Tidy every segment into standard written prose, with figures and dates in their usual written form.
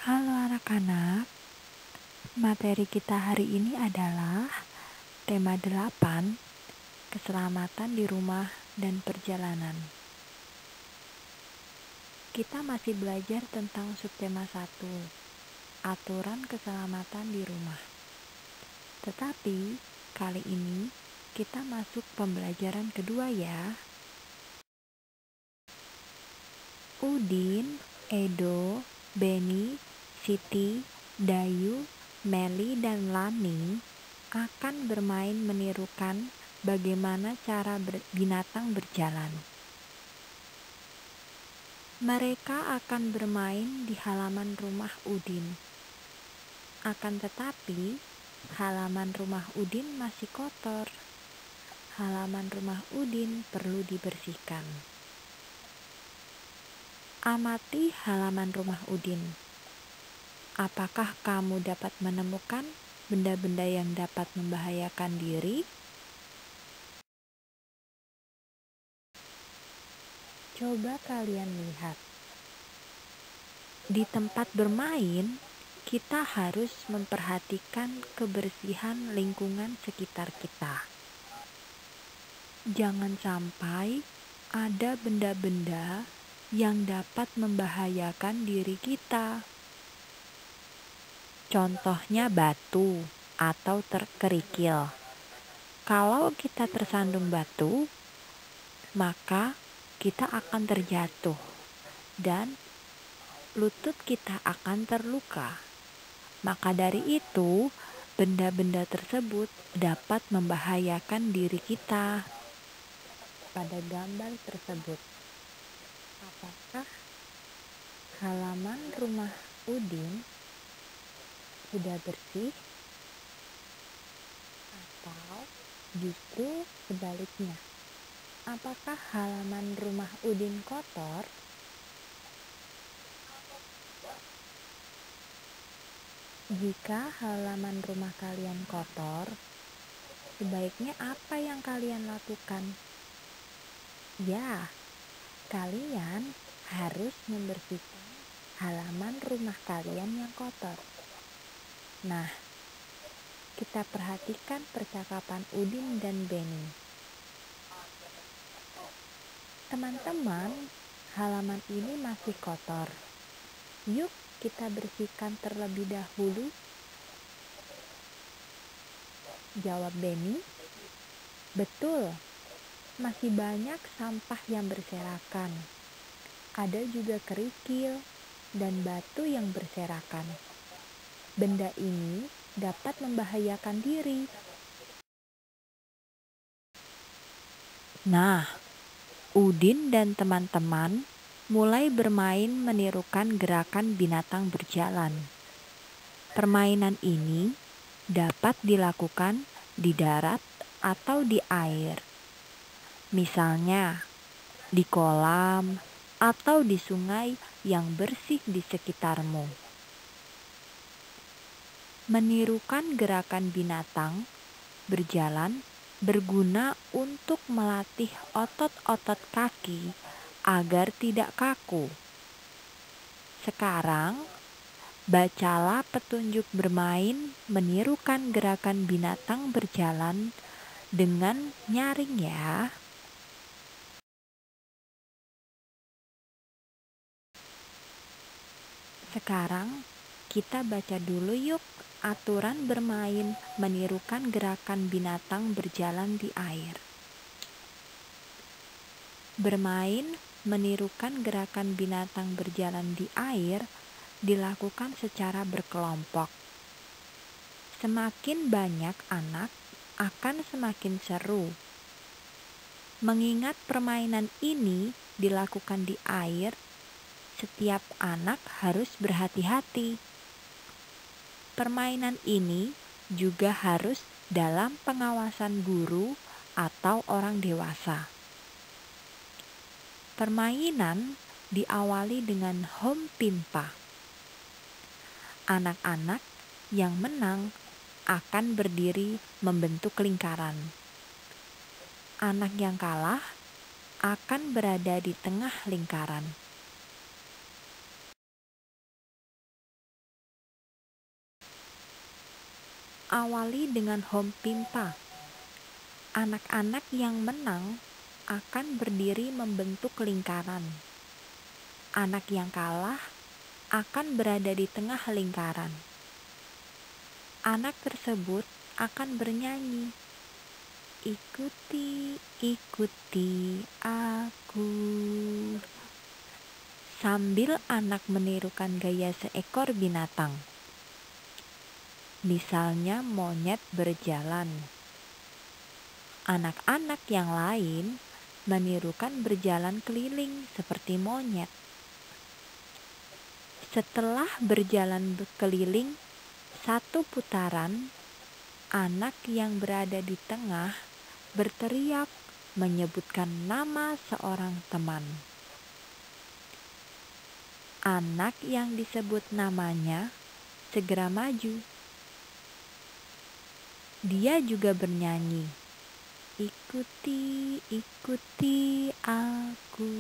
Halo anak-anak, materi kita hari ini adalah tema 8, keselamatan di rumah dan perjalanan. Kita masih belajar tentang subtema 1, aturan keselamatan di rumah. Tetapi kali ini kita masuk pembelajaran kedua ya. Udin, Edo, Beni, Siti, Dayu, Meli, dan Lani akan bermain menirukan bagaimana cara binatang berjalan. Mereka akan bermain di halaman rumah Udin. Akan tetapi, halaman rumah Udin masih kotor. Halaman rumah Udin perlu dibersihkan. Amati halaman rumah Udin. Apakah kamu dapat menemukan benda-benda yang dapat membahayakan diri? Coba kalian lihat. Di tempat bermain, kita harus memperhatikan kebersihan lingkungan sekitar kita. Jangan sampai ada benda-benda yang dapat membahayakan diri kita. Contohnya batu atau kerikil. Kalau kita tersandung batu, maka kita akan terjatuh dan lutut kita akan terluka. Maka dari itu, benda-benda tersebut dapat membahayakan diri kita. Pada gambar tersebut, apakah halaman rumah Udin sudah bersih atau justru sebaliknya? Apakah halaman rumah Udin kotor? Jika halaman rumah kalian kotor, sebaiknya apa yang kalian lakukan? Ya, kalian harus membersihkan halaman rumah kalian yang kotor. Nah, kita perhatikan percakapan Udin dan Beni. Teman-teman, halaman ini masih kotor. Yuk kita bersihkan terlebih dahulu. Jawab Beni. Betul. Masih banyak sampah yang berserakan. Ada juga kerikil dan batu yang berserakan. Benda ini dapat membahayakan diri. Nah, Udin dan teman-teman mulai bermain menirukan gerakan binatang berjalan. Permainan ini dapat dilakukan di darat atau di air. Misalnya, di kolam atau di sungai yang bersih di sekitarmu. Menirukan gerakan binatang berjalan berguna untuk melatih otot-otot kaki agar tidak kaku. Sekarang, bacalah petunjuk bermain menirukan gerakan binatang berjalan dengan nyaring ya. Sekarang kita baca dulu yuk aturan bermain menirukan gerakan binatang berjalan di air. Bermain menirukan gerakan binatang berjalan di air dilakukan secara berkelompok. Semakin banyak anak akan semakin seru. Mengingat permainan ini dilakukan di air, setiap anak harus berhati-hati. Permainan ini juga harus dalam pengawasan guru atau orang dewasa. Permainan diawali dengan home pimpa. Anak-anak yang menang akan berdiri membentuk lingkaran. Anak yang kalah akan berada di tengah lingkaran. Awali dengan home pimpa. Anak-anak yang menang akan berdiri membentuk lingkaran. Anak yang kalah akan berada di tengah lingkaran. Anak tersebut akan bernyanyi, "Ikuti, ikuti aku," sambil anak menirukan gaya seekor binatang. Misalnya monyet berjalan. Anak-anak yang lain menirukan berjalan keliling seperti monyet. Setelah berjalan keliling satu putaran, anak yang berada di tengah berteriak menyebutkan nama seorang teman. Anak yang disebut namanya segera maju. Dia juga bernyanyi, "Ikuti, ikuti aku,"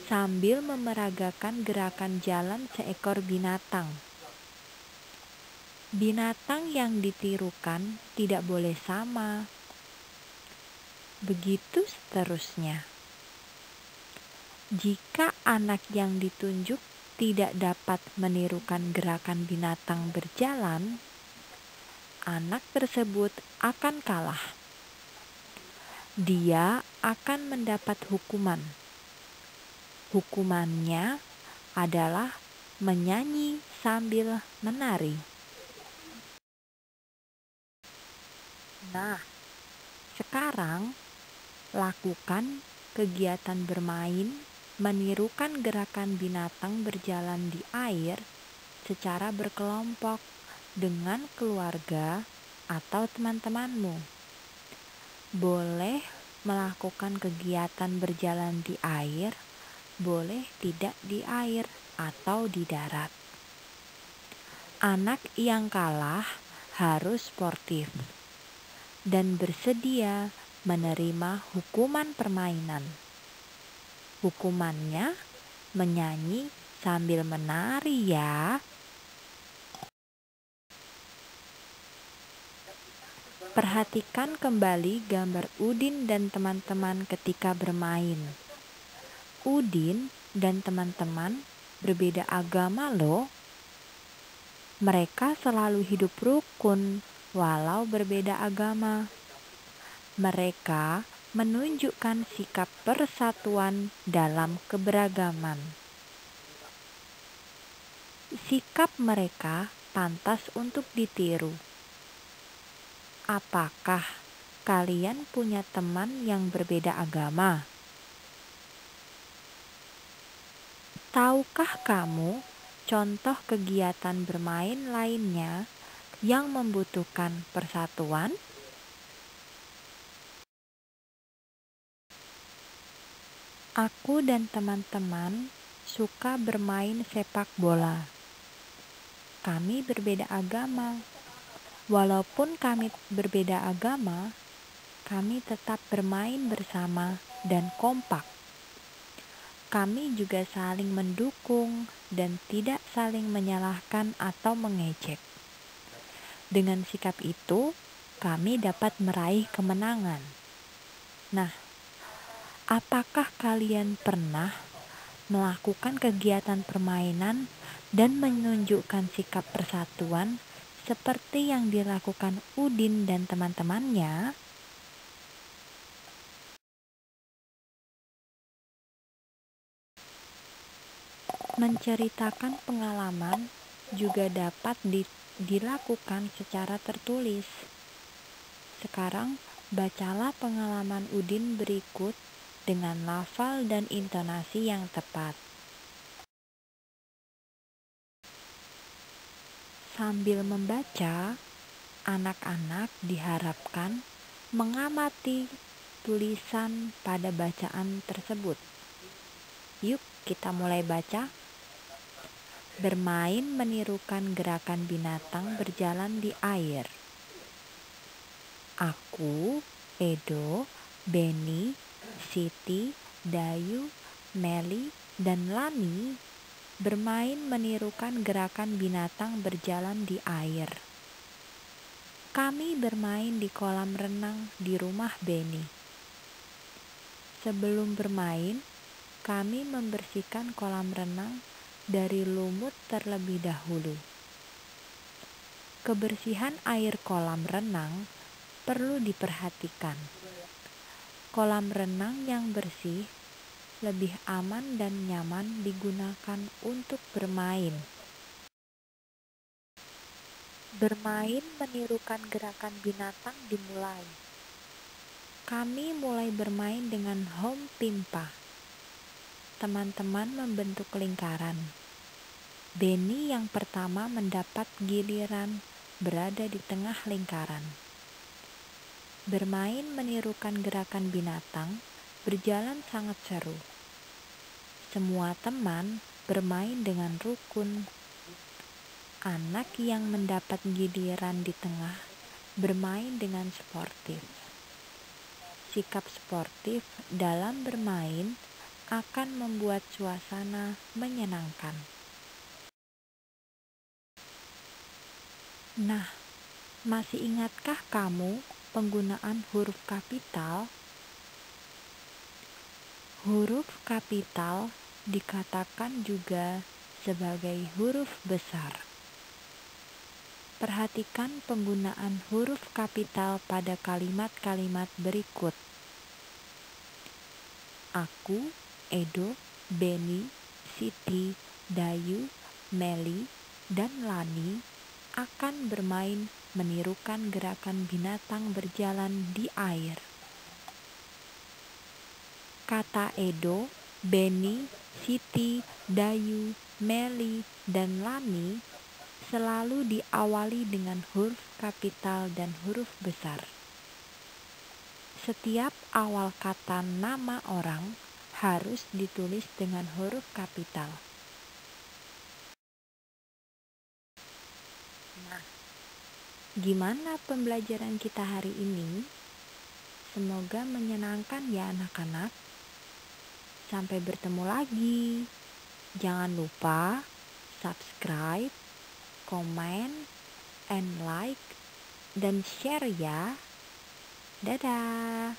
sambil memeragakan gerakan jalan seekor binatang. Binatang yang ditirukan tidak boleh sama. Begitu seterusnya. Jika anak yang ditunjuk tidak dapat menirukan gerakan binatang berjalan, anak tersebut akan kalah. Dia akan mendapat hukuman. Hukumannya adalah menyanyi sambil menari. Nah, sekarang lakukan kegiatan bermain menirukan gerakan binatang berjalan di air secara berkelompok dengan keluarga atau teman-temanmu. Boleh melakukan kegiatan berjalan di air, boleh tidak di air atau di darat. Anak yang kalah harus sportif dan bersedia menerima hukuman permainan. Hukumannya menyanyi sambil menari ya. Perhatikan kembali gambar Udin dan teman-teman ketika bermain. Udin dan teman-teman berbeda agama loh. Mereka selalu hidup rukun walau berbeda agama. Mereka menunjukkan sikap persatuan dalam keberagaman. Sikap mereka pantas untuk ditiru. Apakah kalian punya teman yang berbeda agama? Tahukah kamu contoh kegiatan bermain lainnya yang membutuhkan persatuan? Aku dan teman-teman suka bermain sepak bola. Kami berbeda agama. Walaupun kami berbeda agama, kami tetap bermain bersama dan kompak. Kami juga saling mendukung dan tidak saling menyalahkan atau mengejek. Dengan sikap itu, kami dapat meraih kemenangan. Nah, apakah kalian pernah melakukan kegiatan permainan dan menunjukkan sikap persatuan seperti yang dilakukan Udin dan teman-temannya? Menceritakan pengalaman juga dapat dilakukan secara tertulis. Sekarang, bacalah pengalaman Udin berikut dengan lafal dan intonasi yang tepat. Sambil membaca, anak-anak diharapkan mengamati tulisan pada bacaan tersebut. Yuk, kita mulai baca. Bermain menirukan gerakan binatang berjalan di air. Aku, Edo, Beni, Siti, Dayu, Meli, dan Lani bermain menirukan gerakan binatang berjalan di air. Kami bermain di kolam renang di rumah Benny. Sebelum bermain, kami membersihkan kolam renang dari lumut terlebih dahulu. Kebersihan air kolam renang perlu diperhatikan. Kolam renang yang bersih lebih aman dan nyaman digunakan untuk bermain. Bermain menirukan gerakan binatang dimulai. Kami mulai bermain dengan home pimpa. Teman-teman membentuk lingkaran. Benny yang pertama mendapat giliran berada di tengah lingkaran. Bermain menirukan gerakan binatang berjalan sangat seru. Semua teman bermain dengan rukun. Anak yang mendapat giliran di tengah bermain dengan sportif. Sikap sportif dalam bermain akan membuat suasana menyenangkan. Nah, masih ingatkah kamu penggunaan huruf kapital? Huruf kapital dikatakan juga sebagai huruf besar. Perhatikan penggunaan huruf kapital pada kalimat-kalimat berikut. Aku, Edo, Benny, Siti, Dayu, Meli, dan Lani akan bermain menirukan gerakan binatang berjalan di air. Kata Edo, Benny, Siti, Dayu, Meli, dan Lani selalu diawali dengan huruf kapital dan huruf besar. Setiap awal kata nama orang harus ditulis dengan huruf kapital. Nah, gimana pembelajaran kita hari ini? Semoga menyenangkan ya anak-anak. Sampai bertemu lagi. Jangan lupa subscribe, comment, and like, dan share ya. Dadah.